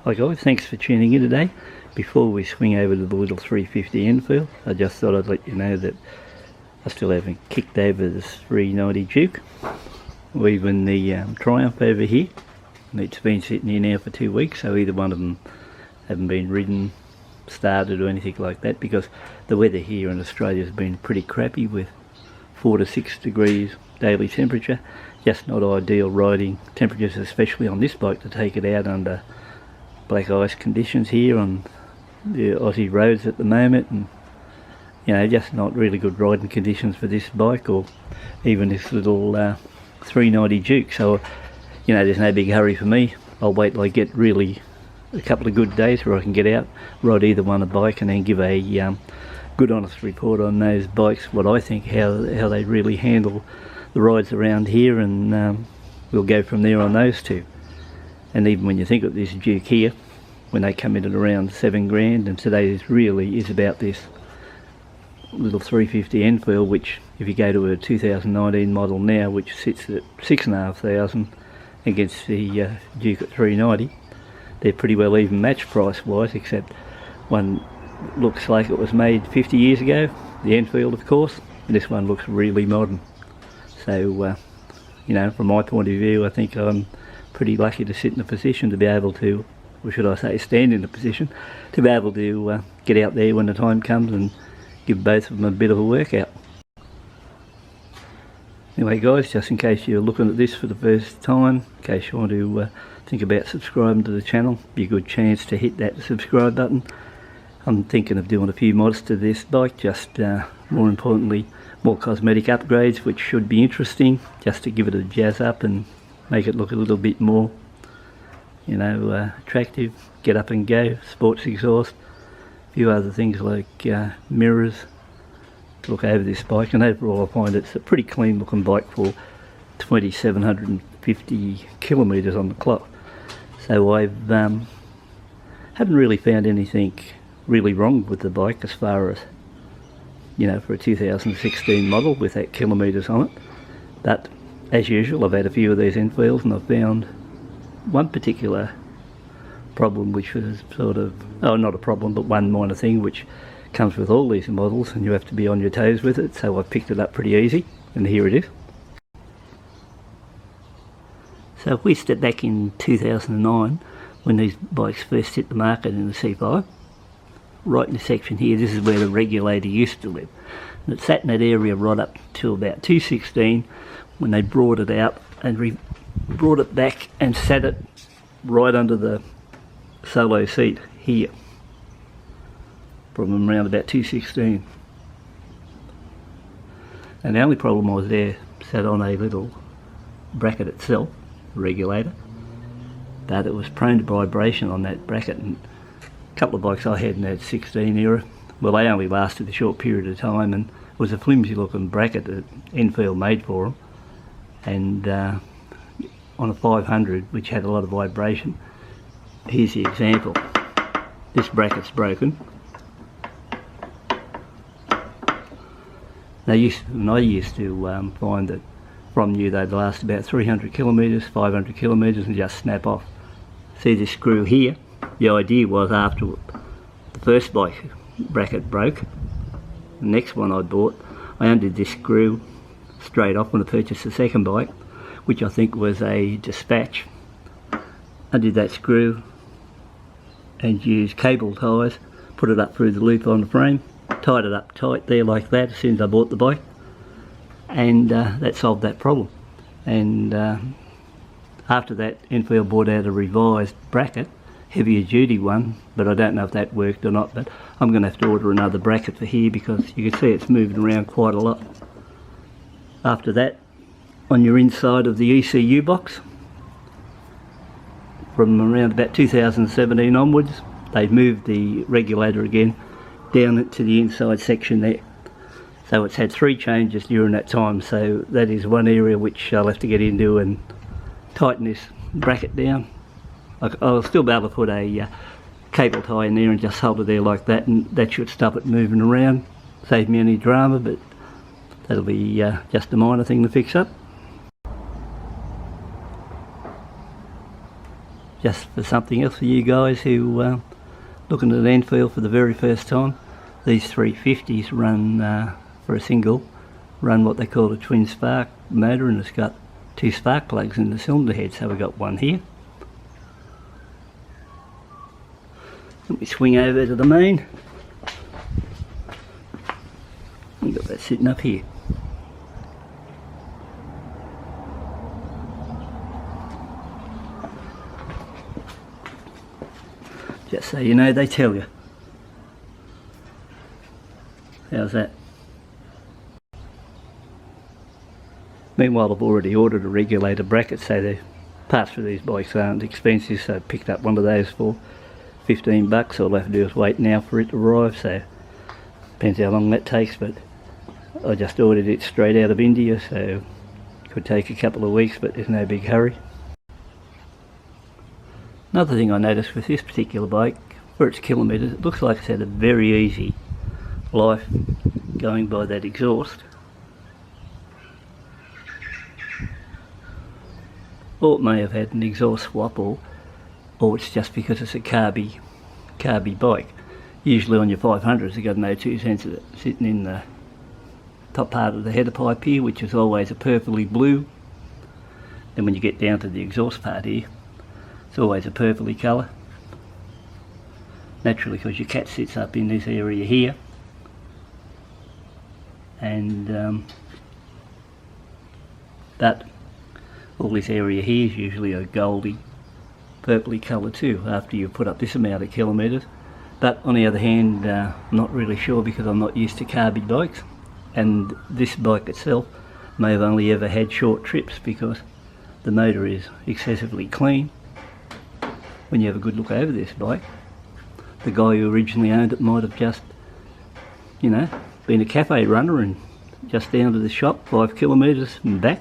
Hi guys, thanks for tuning in today. Before we swing over to the little 350 Enfield, I just thought I'd let you know that I still haven't kicked over the 390 Duke, or even the Triumph over here. And it's been sitting here now for 2 weeks, so either one of them haven't been ridden, started or anything like that, because the weather here in Australia has been pretty crappy with 4 to 6 degrees daily temperature. Just not ideal riding temperatures, especially on this bike, to take it out under black ice conditions here on the Aussie roads at the moment, and you know, just not really good riding conditions for this bike or even this little 390 Duke. So you know, there's no big hurry for me. I'll wait till I get really a couple of good days where I can get out, ride either one a bike, and then give a good honest report on those bikes, what I think, how they really handle the rides around here, and we'll go from there on those two. And even when you think of this Duke here, when they come in at around 7 grand, and today really is about this little 350 Enfield, which if you go to a 2019 model now, which sits at 6,500 against the Duke at 390, they're pretty well even match price wise, except one looks like it was made 50 years ago, the Enfield of course, and this one looks really modern. So you know, from my point of view, I think I'm pretty lucky to sit in a position to be able to, or should I say stand in a position to be able to get out there when the time comes and give both of them a bit of a workout. Anyway guys, just in case you're looking at this for the first time, in case you want to think about subscribing to the channel, be a good chance to hit that subscribe button. I'm thinking of doing a few mods to this bike, just more importantly more cosmetic upgrades, which should be interesting, just to give it a jazz up and make it look a little bit more, you know, attractive. Get up and go, sports exhaust, a few other things like mirrors to look over this bike. And overall I find it's a pretty clean looking bike for 2,750 kilometres on the clock. So I've haven't really found anything really wrong with the bike as far as, you know, for a 2016 model with that kilometres on it. But as usual, I've had a few of these Enfields and I've found one particular problem, which was sort of, oh, not a problem, but one minor thing which comes with all these models, and you have to be on your toes with it. So I picked it up pretty easy, and here it is. So if we step back in 2009, when these bikes first hit the market in the C5, right in this section here, this is where the Regulator used to live. And it sat in that area right up to about 2016, when they brought it out and brought it back and sat it right under the solo seat here from around about 2016. And the only problem was there sat on a little bracket itself, Regulator, but it was prone to vibration on that bracket. And a couple of bikes I had in that 16 era, well, they only lasted a short period of time, and it was a flimsy looking bracket that Enfield made for them. And on a 500, which had a lot of vibration, here's the example. This bracket's broken. I used to find that from new they'd last about 300 kilometres, 500 kilometres, and just snap off. See this screw here? The idea was after the first bike bracket broke, the next one I bought, I undid this screw straight off when I purchased the second bike, which I think was a Dispatch. Undid that screw and used cable ties, put it up through the loop on the frame, tied it up tight there like that as soon as I bought the bike, and that solved that problem. And after that, Enfield brought out a revised bracket, heavier duty one, but I don't know if that worked or not, but I'm going to have to order another bracket for here, because you can see it's moving around quite a lot. After that, on your inside of the ECU box, from around about 2017 onwards, they've moved the Regulator again down to the inside section there. So it's had 3 changes during that time, so that is one area which I'll have to get into and tighten this bracket down. I'll still be able to put a cable tie in there and just hold it there like that, and that should stop it moving around, save me any drama, but that'll be just a minor thing to fix up. just for something else for you guys who looking at an Enfield for the very first time. These 350s run for a single, run what they call a twin spark motor, and it's got 2 spark plugs in the cylinder head, so we've got one here. Let me swing over to the main. We've got that sitting up here. Just so you know, they tell you. How's that? Meanwhile, I've already ordered a regulator bracket, so the parts for these bikes aren't expensive, so I picked up one of those for 15 bucks. All I have to do is wait now for it to arrive, so depends how long that takes, but I just ordered it straight out of India, so it could take a couple of weeks, but there's no big hurry. Another thing I noticed with this particular bike, for its kilometres, it looks like it's had a very easy life going by that exhaust. Or it may have had an exhaust swap, or it's just because it's a carby bike. Usually on your 500s you've got an O2 sensor sitting in the top part of the header pipe here, which is always a purpley blue. Then when you get down to the exhaust part here, it's always a purpley colour. Naturally, because your cat sits up in this area here, and but all this area here is usually a goldy purpley colour too after you've put up this amount of kilometres. But on the other hand, I'm not really sure because I'm not used to carby bikes, and this bike itself may have only ever had short trips because the motor is excessively clean. When you have a good look over this bike, the guy who originally owned it might have just, you know, been a cafe runner and just down to the shop 5 kilometres and back.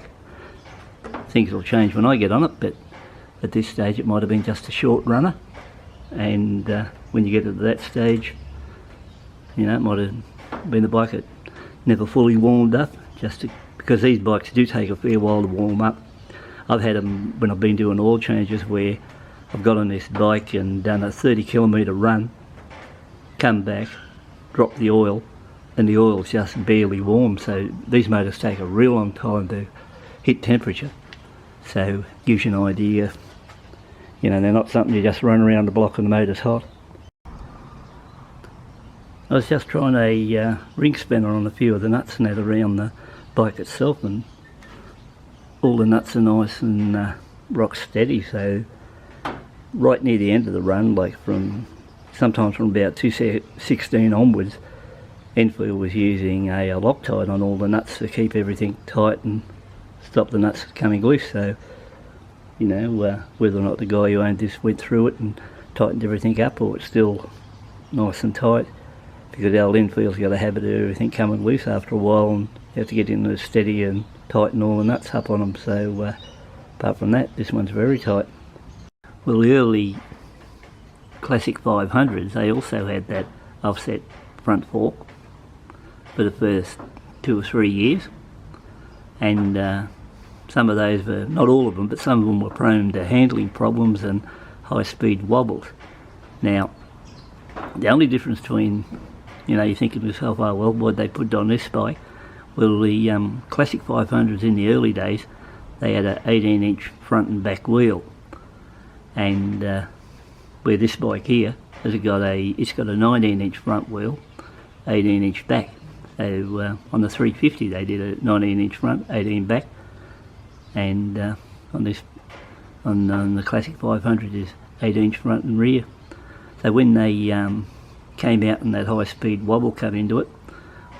Things will change when I get on it, but at this stage it might have been just a short runner, and when you get to that stage, you know, it might have been a bike that never fully warmed up, because these bikes do take a fair while to warm up. I've had them when I've been doing oil changes where I've got on this bike and done a 30 kilometre run, come back, drop the oil, and the oil's just barely warm. So these motors take a real long time to hit temperature. So gives you an idea, you know, they're not something you just run around the block and the motor's hot. I was just trying a ring spinner on a few of the nuts and that around the bike itself, and all the nuts are nice and rock steady. So right near the end of the run, like sometimes from about 216 onwards, Enfield was using a Loctite on all the nuts to keep everything tight and stop the nuts coming loose. So, you know, whether or not the guy who owned this went through it and tightened everything up, or it's still nice and tight, because the old Enfield's got a habit of everything coming loose after a while, and you have to get in there steady and tighten all the nuts up on them. So apart from that, this one's very tight. Well, the early Classic 500s, they also had that offset front fork for the first 2 or 3 years, and some of those were, not all of them, but some of them were prone to handling problems and high speed wobbles. Now, the only difference between, you know, you think to yourself, oh well, why'd they put it on this bike? Well, the Classic 500s in the early days, they had an 18-inch front and back wheel, and where this bike here has got it's got a 19-inch front wheel, 18-inch back. So on the 350 they did a 19-inch front, 18 back, and on the Classic 500 is 8-inch front and rear. So when they came out and that high-speed wobble cut into it,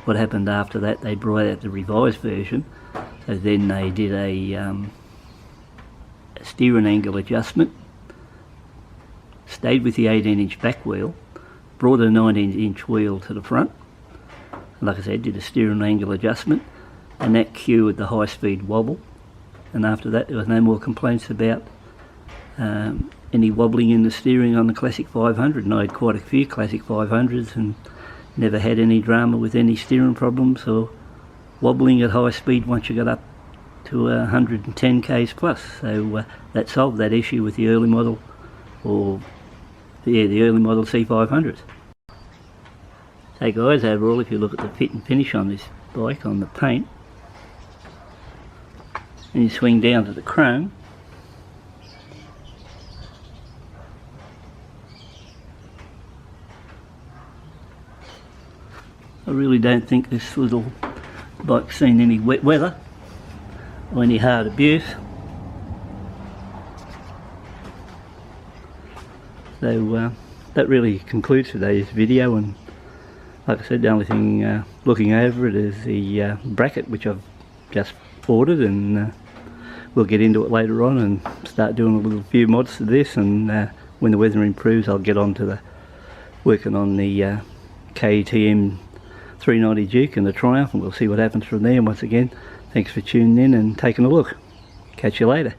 what happened after that, they brought out the revised version. So then they did a steering angle adjustment, stayed with the 18-inch back wheel, brought a 19-inch wheel to the front, and like I said, did a steering angle adjustment, and that cured the high-speed wobble. And after that there was no more complaints about any wobbling in the steering on the Classic 500, and I had quite a few Classic 500s and never had any drama with any steering problems or wobbling at high speed once you got up to 110 k's plus. So that solved that issue with the early model or the early model C500s. So guys, overall if you look at the fit and finish on this bike, on the paint, and you swing down to the chrome, I really don't think this little bike's seen any wet weather or any hard abuse. So that really concludes today's video, and like I said, the only thing looking over it is the bracket, which I've just ordered, and we'll get into it later on and start doing a few mods to this, and when the weather improves I'll get on to the working on the KTM 390 Duke and the Triumph, and we'll see what happens from there. And once again, thanks for tuning in and taking a look. Catch you later.